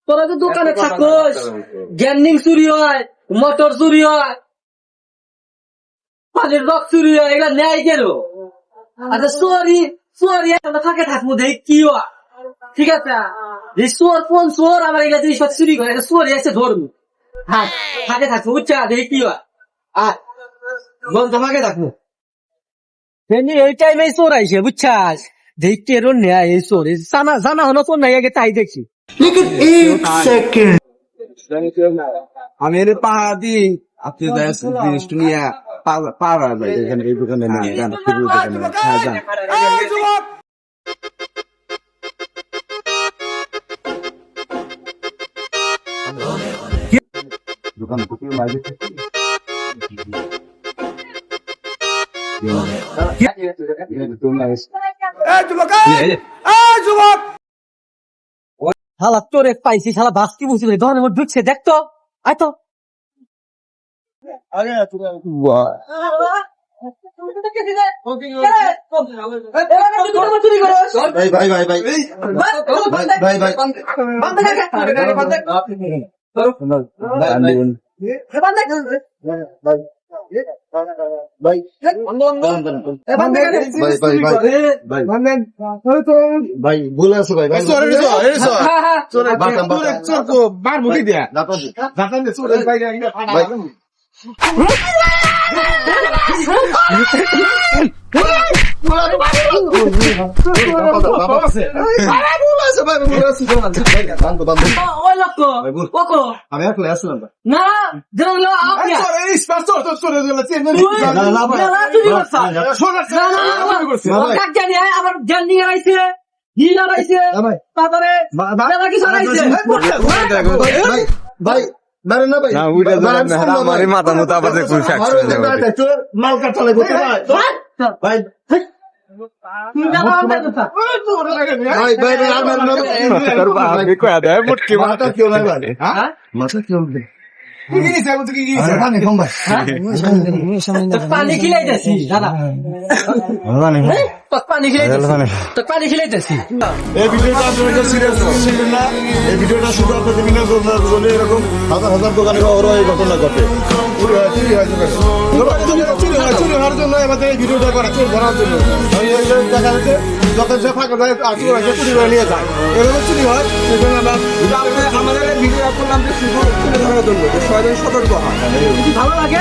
তোরা তো দোকানে থাকোস, গ্যান্ডিং চুরি হয়, মোটর চুরি হয়, পানির রক চুরি হয়, এগুলা নেয় কেন? আচ্ছা চোরি চোরি একটা থাকে থাকবো দেখি কি হয়, ঠিক আছে? এই চোর কোন চোর আমার এগুলা জিনিস চুরি করে, এটা চোর এসে ধরবো। হ্যাঁ থাকে থাকবো, বুঝছা? দেখি কি হয়। আর বল তোমাকে থাকবো এই টাইমে চোর আইসে, বুঝছাস? দেখি কেরো নেয় এই চোর, জানা জানা হলো চোর নাই আগে তাই দেখছি। আমি এর পাহাড় দিই আপনি জিনিসটা নিয়ে পাড়া যায় এখানে এই দোকানে নিয়ে যান হ্যাঁ যান দোকান থেকে মাঝে শালা তোরে পাইছি, শালা বাস্তি বুঝি ধরনের মধ্যে ঢুকছে, দেখতো আয় তো। ভাই ভাই ভাই ভাই ভাই ভাই ভাই ভুলে আছে ভাই আমি একলাই আসলাম না জানলো আপনি আমার জানি আইছে হিল আইছে তারপরে কিছু আইছে ভাই দাঁড়ান না ভাই আমারই মাথা মতো আবার দেখুন মাল কাটালে ভাই মাথা কেউ নাই ভাই মাথা কেউ নেই পানি খিলাইতেছি দাদা, পানি খিলাইতেছি। এই ভিডিওটা আপনারা সিরিয়াস ছিলেন না, এই ভিডিওটা শুধু আপনাদের বিনোদনের জন্য। এরকম হাজার হাজার দোকানে ওরা এই ঘটনা ঘটে, চুরি হওয়ার জন্য আমাদের এই ভিডিওটা করা, চোর ধরার জন্য। দেখা যাচ্ছে যখন সে ফাঁকা যায় চুরি করে নিয়ে যায়, এরকম চুরি হয়। আমাদের ভিডিও করলাম যে শুধু তুলে ধরার জন্য, সবাই সতর্ক হয়। ভালো লাগে।